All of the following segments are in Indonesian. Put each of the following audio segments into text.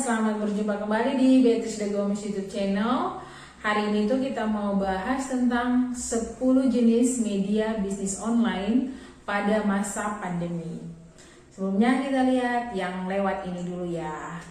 selamat berjumpa kembali di Beatrice The Gomes YouTube channel. Hari ini tuh kita mau bahas tentang 10 jenis media bisnis online pada masa pandemi. Sebelumnya kita lihat yang lewat ini dulu ya.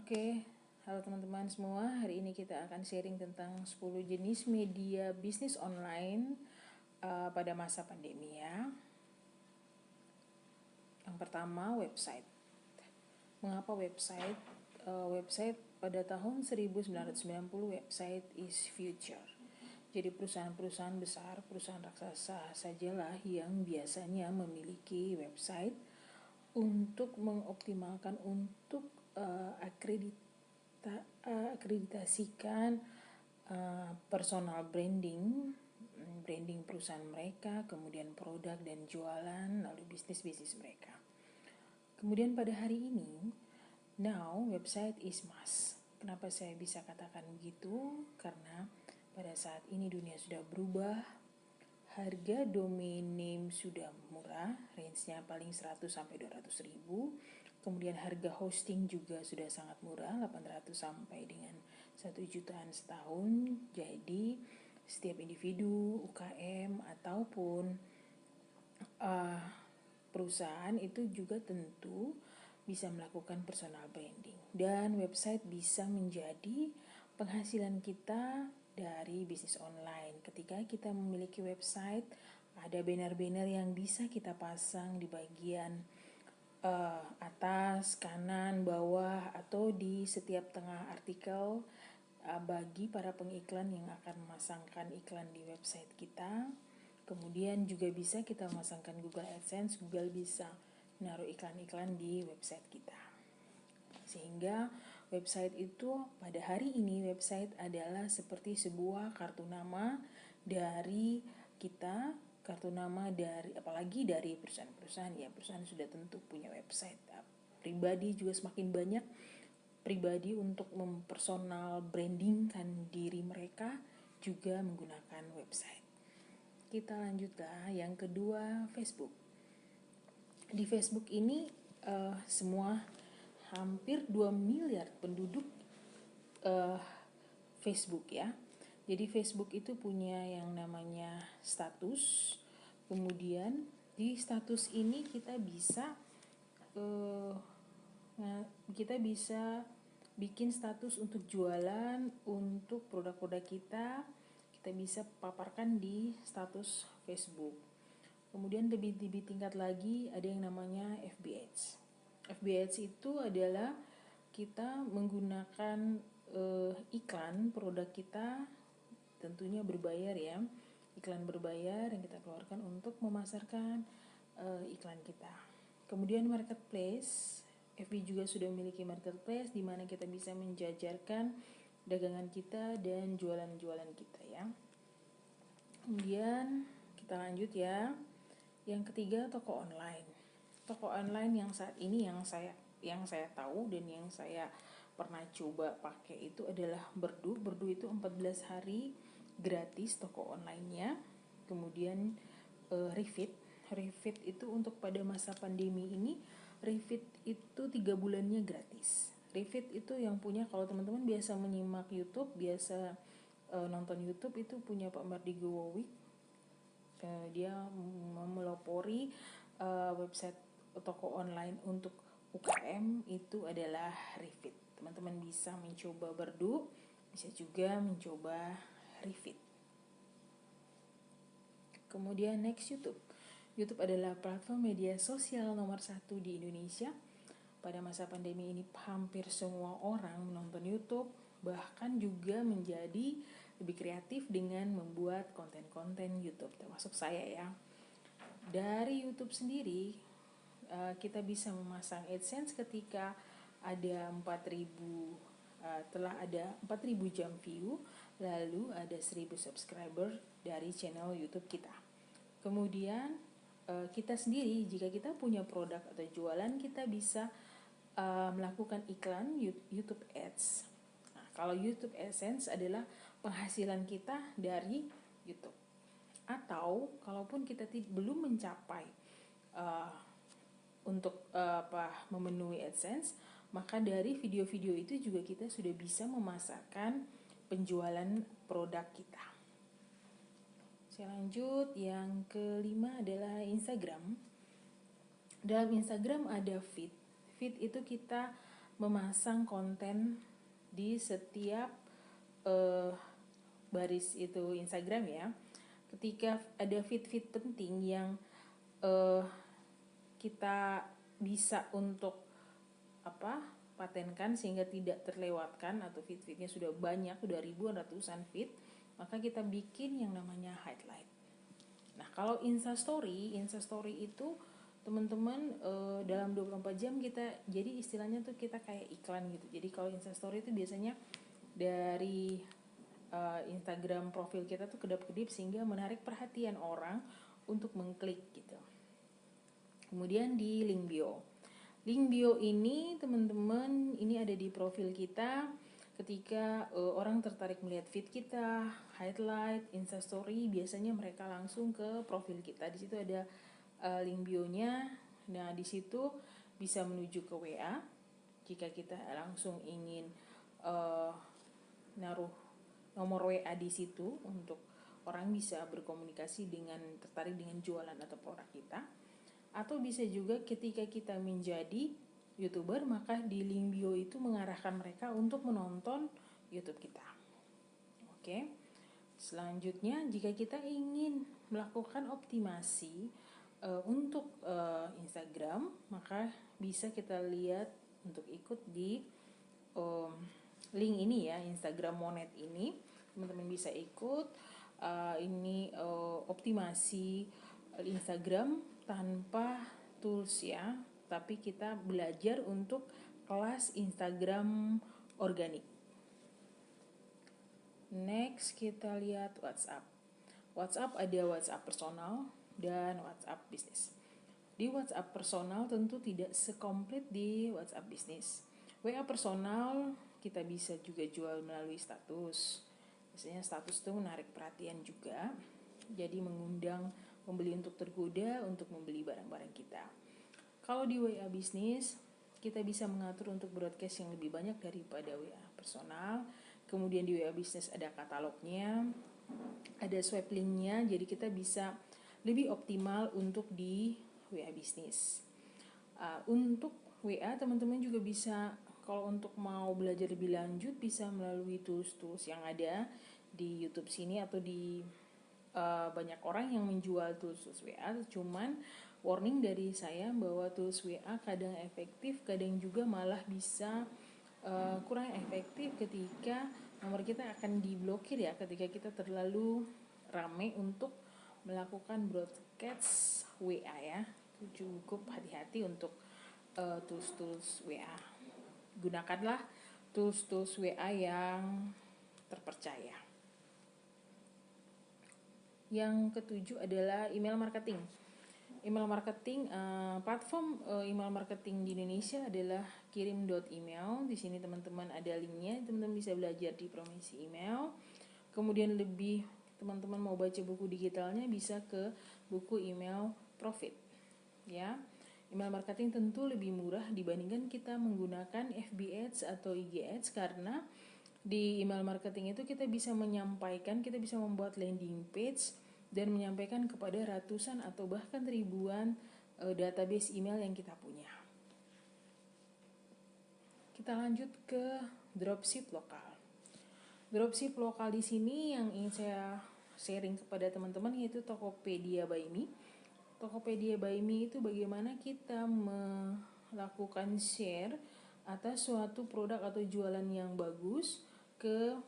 Oke, halo teman-teman semua. Hari ini kita akan sharing tentang 10 jenis media bisnis online pada masa pandemi ya. Yang pertama, website. Mengapa website? Website pada tahun 1990 website is future. Jadi perusahaan-perusahaan besar, perusahaan raksasa sajalah yang biasanya memiliki website untuk mengoptimalkan untuk akreditasikan personal branding perusahaan mereka, kemudian produk dan jualan, lalu bisnis mereka. Kemudian pada hari ini, now website is must. Kenapa saya bisa katakan begitu? Karena pada saat ini dunia sudah berubah, harga domain name sudah murah, range-nya paling 100 sampai 200 ribu. Kemudian harga hosting juga sudah sangat murah, 800 sampai dengan 1 jutaan setahun. Jadi setiap individu, UKM ataupun perusahaan itu juga tentu bisa melakukan personal branding. Dan website bisa menjadi penghasilan kita dari bisnis online. Ketika kita memiliki website, ada banner-banner yang bisa kita pasang di bagian atas, kanan, bawah, atau di setiap tengah artikel bagi para pengiklan yang akan memasangkan iklan di website kita. Kemudian juga bisa kita memasangkan Google AdSense, Google bisa menaruh iklan-iklan di website kita. Sehingga website itu pada hari ini website adalah seperti sebuah kartu nama dari kita, kartu nama dari apalagi dari perusahaan-perusahaan ya, perusahaan sudah tentu punya website. Pribadi juga semakin banyak pribadi untuk mempersonal brandingkan diri mereka juga menggunakan website. Kita lanjutlah yang kedua, Facebook. Di Facebook ini semua hampir 2 miliar penduduk Facebook ya. Jadi Facebook itu punya yang namanya status. Kemudian di status ini kita bisa bikin status untuk jualan, untuk produk-produk kita bisa paparkan di status Facebook. Kemudian lebih tingkat lagi ada yang namanya FB Ads. FB Ads itu adalah kita menggunakan iklan produk kita, tentunya berbayar ya, iklan berbayar yang kita keluarkan untuk memasarkan iklan kita. Kemudian marketplace, FB juga sudah memiliki marketplace di mana kita bisa menjajarkan dagangan kita dan jualan-jualan kita ya. Kemudian kita lanjut ya. Yang ketiga, toko online. Toko online yang saat ini yang saya tahu dan yang saya pernah coba pakai itu adalah Berdu. Berdu itu 14 hari gratis toko online-nya. Kemudian Refit itu untuk pada masa pandemi ini, Refit itu 3 bulannya gratis. Refit itu yang punya, kalau teman-teman biasa menyimak YouTube, biasa nonton YouTube, itu punya Pak Mardigo Wowik. Dia memelopori website toko online untuk UKM itu adalah Refit. Teman-teman bisa mencoba Berdu, bisa juga mencoba Refit. Kemudian next, YouTube. YouTube adalah platform media sosial nomor 1 di Indonesia. Pada masa pandemi ini hampir semua orang menonton YouTube, bahkan juga menjadi lebih kreatif dengan membuat konten-konten YouTube, termasuk saya ya. Dari YouTube sendiri kita bisa memasang AdSense ketika ada 4.000 jam view, lalu ada 1.000 subscriber dari channel YouTube kita. Kemudian kita sendiri, jika kita punya produk atau jualan, kita bisa melakukan iklan YouTube Ads. Nah, kalau YouTube AdSense adalah penghasilan kita dari YouTube. Atau kalaupun kita belum mencapai untuk memenuhi AdSense, maka dari video-video itu juga kita sudah bisa memasarkan penjualan produk kita. Saya lanjut, yang kelima adalah Instagram. Dalam Instagram ada feed. Feed itu kita memasang konten di setiap baris itu Instagram ya. Ketika ada feed-feed penting yang kita bisa untuk patenkan sehingga tidak terlewatkan, atau feed-feednya sudah banyak, sudah ribuan ratusan feed, maka kita bikin yang namanya highlight. Nah, kalau Instastory itu teman-teman dalam 24 jam kita, jadi istilahnya tuh kita kayak iklan gitu. Jadi kalau Instastory itu biasanya dari Instagram profil kita tuh kedap-kedip sehingga menarik perhatian orang untuk mengklik gitu. Kemudian di link bio. Link bio ini teman-teman, ini ada di profil kita. Ketika orang tertarik melihat feed kita, highlight, Instastory, biasanya mereka langsung ke profil kita. Di situ ada link bio-nya. Nah, di situ bisa menuju ke WA jika kita langsung ingin naruh nomor WA di situ untuk orang bisa berkomunikasi dengan tertarik dengan jualan atau produk kita. Atau bisa juga ketika kita menjadi YouTuber, maka di link bio itu mengarahkan mereka untuk menonton YouTube kita. Oke. Selanjutnya, jika kita ingin melakukan optimasi untuk Instagram, maka bisa kita lihat untuk ikut di link ini ya, Instagram Monet ini. Teman-teman bisa ikut ini optimasi Instagram tanpa tools ya, tapi kita belajar untuk kelas Instagram organik. Next kita lihat WhatsApp. WhatsApp ada WhatsApp personal dan WhatsApp bisnis. Di WhatsApp personal tentu tidak sekomplit di WhatsApp bisnis. WA personal kita bisa juga jual melalui status. Biasanya status itu menarik perhatian juga, jadi mengundang pembeli untuk tergoda untuk membeli barang-barang kita. Kalau di WA bisnis, kita bisa mengatur untuk broadcast yang lebih banyak daripada WA personal. Kemudian di WA bisnis ada katalognya, ada swipe linknya, jadi kita bisa lebih optimal untuk di WA bisnis. Untuk WA teman-teman juga bisa, kalau untuk mau belajar lebih lanjut, bisa melalui tools-tools yang ada di YouTube sini atau di banyak orang yang menjual tools WA. Cuman warning dari saya bahwa tools WA kadang efektif, kadang juga malah bisa kurang efektif ketika nomor kita akan diblokir ya, ketika kita terlalu ramai untuk melakukan broadcast WA ya. Cukup hati-hati untuk tools WA. Gunakanlah tools WA yang terpercaya. Yang ketujuh adalah email marketing. Email marketing, platform email marketing di Indonesia adalah kirim.email. Di sini teman-teman ada linknya, teman-teman bisa belajar di Promisi Email. Kemudian lebih teman-teman mau baca buku digitalnya, bisa ke buku Email Profit. Ya, email marketing tentu lebih murah dibandingkan kita menggunakan FB Ads atau IG Ads, karena di email marketing itu kita bisa menyampaikan, kita bisa membuat landing page dan menyampaikan kepada ratusan atau bahkan ribuan database email yang kita punya. Kita lanjut ke dropship lokal. Dropship lokal di sini yang ingin saya sharing kepada teman-teman yaitu Tokopedia by Me. Tokopedia by Me itu bagaimana kita melakukan share atas suatu produk atau jualan yang bagus ke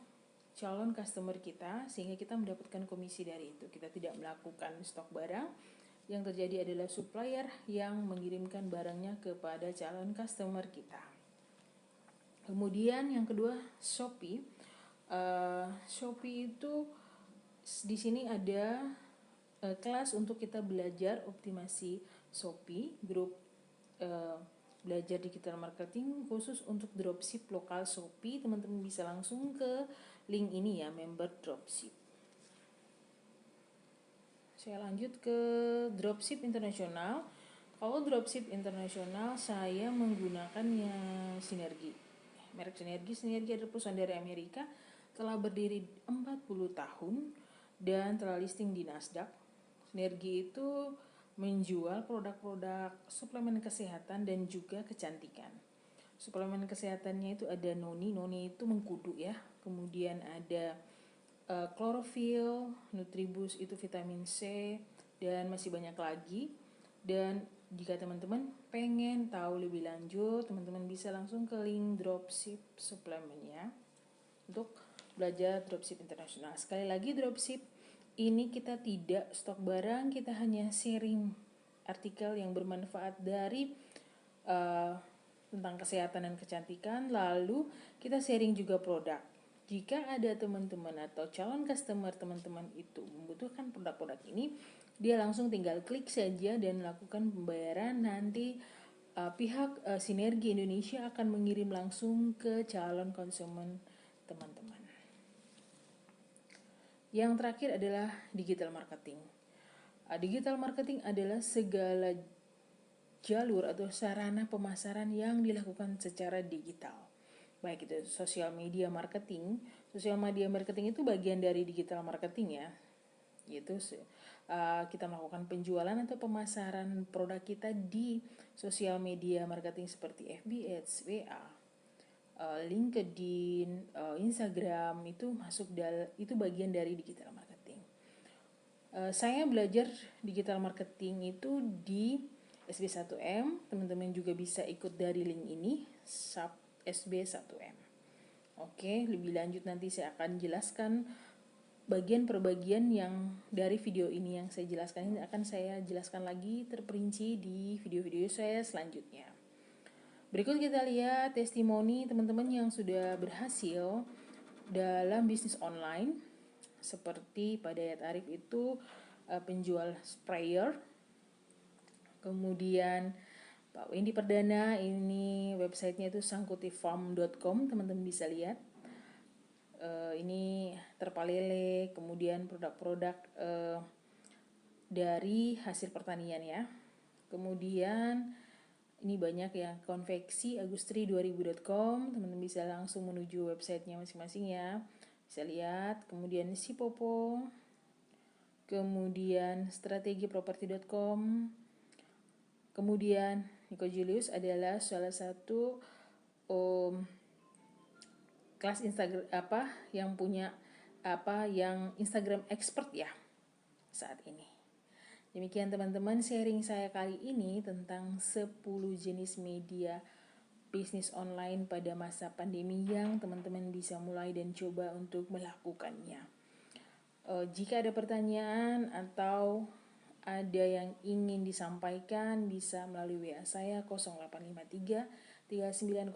calon customer kita, sehingga kita mendapatkan komisi dari itu. Kita tidak melakukan stok barang, yang terjadi adalah supplier yang mengirimkan barangnya kepada calon customer kita. Kemudian yang kedua, Shopee. Shopee itu di sini ada kelas untuk kita belajar optimasi Shopee, grup belajar digital marketing khusus untuk dropship lokal Shopee. Teman-teman bisa langsung ke link ini ya, member dropship. Saya lanjut ke dropship internasional. Kalau dropship internasional saya menggunakannya Sinergi. Merek Sinergi. Sinergi adalah perusahaan dari Amerika, telah berdiri 40 tahun dan telah listing di Nasdaq. Sinergi itu menjual produk-produk suplemen kesehatan dan juga kecantikan. Suplemen kesehatannya itu ada noni itu mengkudu ya. Kemudian ada klorofil, nutribus itu vitamin C, dan masih banyak lagi. Dan jika teman-teman pengen tahu lebih lanjut, teman-teman bisa langsung ke link dropship suplemen ya, untuk belajar dropship internasional. Sekali lagi, dropship ini kita tidak stok barang, kita hanya sharing artikel yang bermanfaat dari tentang kesehatan dan kecantikan, lalu kita sharing juga produk. Jika ada teman-teman atau calon customer teman-teman itu membutuhkan produk-produk ini, dia langsung tinggal klik saja dan lakukan pembayaran. Nanti pihak Sinergi Indonesia akan mengirim langsung ke calon konsumen teman-teman. Yang terakhir adalah digital marketing. Digital marketing adalah segala jalur atau sarana pemasaran yang dilakukan secara digital. Baik itu sosial media marketing. Sosial media marketing itu bagian dari digital marketing ya. Yaitu kita melakukan penjualan atau pemasaran produk kita di sosial media marketing seperti FB Ads, WA, LinkedIn, Instagram, itu itu bagian dari digital marketing. Saya belajar digital marketing itu di SB1M. Teman-teman juga bisa ikut dari link ini, SB1M. Oke, lebih lanjut nanti saya akan jelaskan bagian per bagian yang dari video ini yang saya jelaskan ini akan saya jelaskan lagi terperinci di video-video saya selanjutnya. Berikut kita lihat testimoni teman-teman yang sudah berhasil dalam bisnis online. Seperti Pak Dayat Arif itu penjual sprayer. Kemudian Pak Wendy Perdana, ini websitenya itu sangkutifarm.com, teman-teman bisa lihat. Ini terpalele, kemudian produk-produk dari hasil pertanian ya. Kemudian ini banyak ya, konveksi agustri2000.com, teman-teman bisa langsung menuju websitenya masing-masing ya. Bisa lihat. Kemudian Sipopo, kemudian strategiproperty.com. Kemudian Nico Julius adalah salah satu kelas Instagram yang punya yang Instagram expert ya saat ini. Demikian teman-teman sharing saya kali ini tentang 10 jenis media bisnis online pada masa pandemi yang teman-teman bisa mulai dan coba untuk melakukannya. Jika ada pertanyaan atau ada yang ingin disampaikan, bisa melalui WA saya 0853 39008123.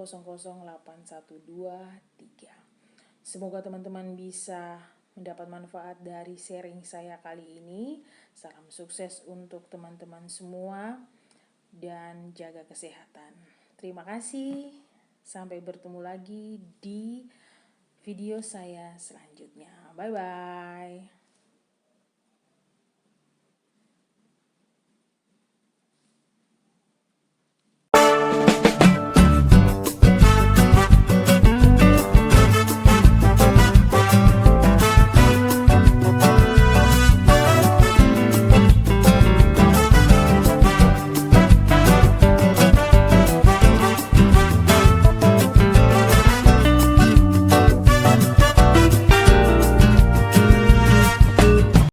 Semoga teman-teman bisa mendapat manfaat dari sharing saya kali ini. Salam sukses untuk teman-teman semua dan jaga kesehatan. Terima kasih. Sampai bertemu lagi di video saya selanjutnya. Bye-bye.